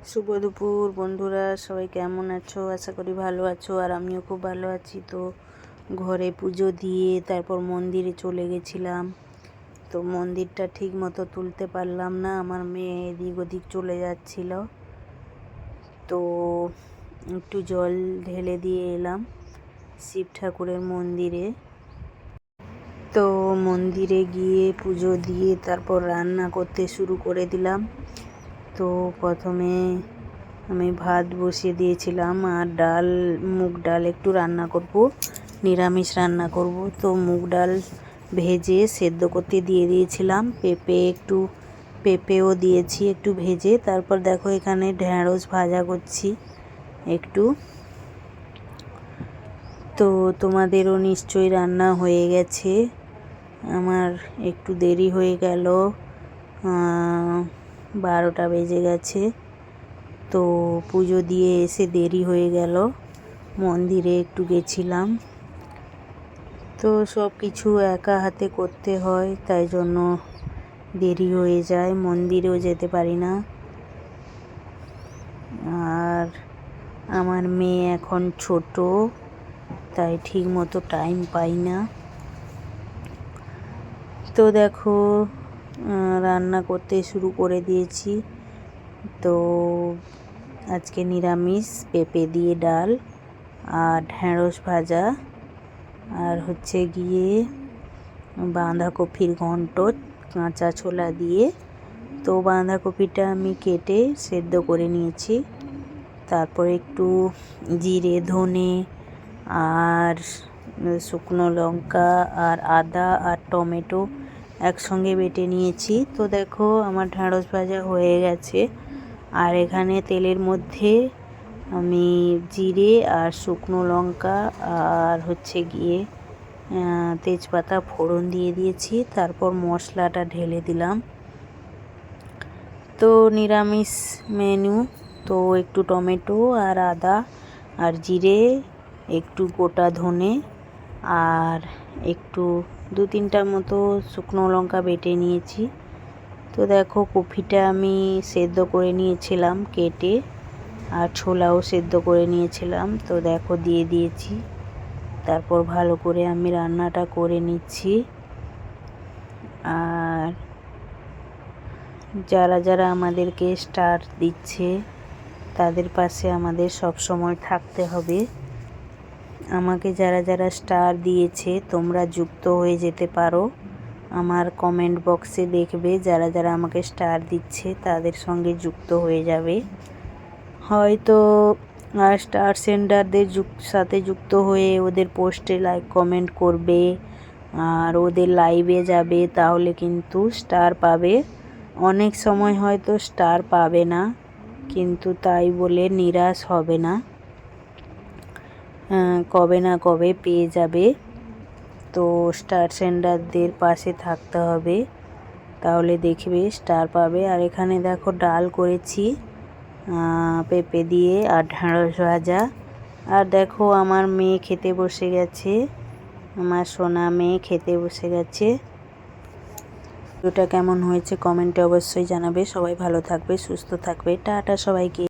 শুভ দুপুর বন্ধুরা, সবাই কেমন আছো? আশা করি ভালো আছো। আর আমিও খুব ভালো আছি। তো ঘরে পুজো দিয়ে তারপর মন্দিরে চলে গেছিলাম। তো মন্দিরটা ঠিক মতো তুলতে পারলাম না, আমার মেয়ে এদিক ওদিক চলে যাচ্ছিল। তো একটু জল ঢেলে দিয়ে এলাম শিব ঠাকুরের মন্দিরে। তো মন্দিরে গিয়ে পুজো দিয়ে তারপর রান্না করতে শুরু করে দিলাম। তো প্রথমে আমি ভাত বসিয়ে দিয়েছিলাম, আর ডাল, মুগ ডাল একটু রান্না করব, নিরামিষ রান্না করব। তো মুগ ডাল ভেজে সেদ্ধ করতে দিয়ে দিয়েছিলাম, পেঁপেও দিয়েছি একটু ভেজে। তারপর দেখো এখানে ঢেঁড়স ভাজা করছি একটু। তো তোমাদেরও নিশ্চয়ই রান্না হয়ে গেছে, আমার একটু দেরি হয়ে গেল, 12টা বেজে গেছে। তো পুজো দিয়ে এসে দেরি হয়ে গেল, মন্দিরে একটু গেছিলাম। তো সব কিছু একা হাতে করতে হয়, তাই জন্য দেরি হয়ে যায়, মন্দিরেও যেতে পারি না। আর আমার মেয়ে এখন ছোট, তাই ঠিক মতো টাইম পাই না। তো দেখো রান্না করতে শুরু করে দিয়েছি। তো আজকে নিরামিষ, পেঁপে দিয়ে ডাল আর ঢেঁড়স ভাজা, আর হচ্ছে গিয়ে বাঁধাকপির ঘন্ট কাঁচা ছোলা দিয়ে। তো বাঁধাকপিটা আমি কেটে সেদ্ধ করে নিয়েছি। তারপর একটু জিরে, ধনে আর শুকনো লঙ্কা আর আদা আর টমেটো একসঙ্গে বেটে নিয়েছি। তো দেখো আমার ঢেঁড়স ভাজা হয়ে গেছে। আর এখানে তেলের মধ্যে আমি জিরে আর শুকনো লঙ্কা আর হচ্ছে গিয়ে তেজপাতা ফোড়ন দিয়ে দিয়েছি। তারপর মশলাটা ঢেলে দিলাম। তো নিরামিষ মেনু, তো একটু টমেটো আর আদা আর জিরে, একটু গোটা ধনে আর একটু 2-3টার মতো শুকনো লঙ্কা বেটে নিয়েছি। তো দেখো কপিটা আমি সেদ্ধ করে নিয়েছিলাম কেটে, আর ছোলাও সেদ্ধ করে নিয়েছিলাম। তো দেখো দিয়ে দিয়েছি। তারপর ভালো করে আমি রান্নাটা করে নিচ্ছি। আর যারা যারা আমাদেরকে স্টার দিচ্ছে, তাদের পাশে আমাদের সব সময় থাকতে হবে। আমাকে যারা যারা স্টার দিয়েছে, তোমরা যুক্ত হয়ে যেতে পারো। আমার কমেন্ট বক্সে দেখবে, যারা যারা আমাকে স্টার দিচ্ছে তাদের সঙ্গে যুক্ত হয়ে যাবে। হয়তো স্টার সেন্ডারদের সাথে যুক্ত হয়ে ওদের পোস্টে লাইক কমেন্ট করবে আর ওদের লাইভে যাবে, তাহলে কিন্তু স্টার পাবে। অনেক সময় হয়তো স্টার পাবে না, কিন্তু তাই বলে নিরাশ হবে না, কবে না কবে পেয়ে যাবে। তো স্টার সেন্ডারদের পাশে থাকতে হবে, তাহলে দেখবে স্টার পাবে। আর এখানে দেখো ডাল করেছি পেঁপে দিয়ে আর ঢেঁড়স ভাজা। আর দেখো আমার মেয়ে খেতে বসে গেছে, আমার সোনা মেয়ে খেতে বসে গেছে। ভিডিওটা কেমন হয়েছে কমেন্টে অবশ্যই জানাবে। সবাই ভালো থাকবে, সুস্থ থাকবে। টাটা সবাইকে।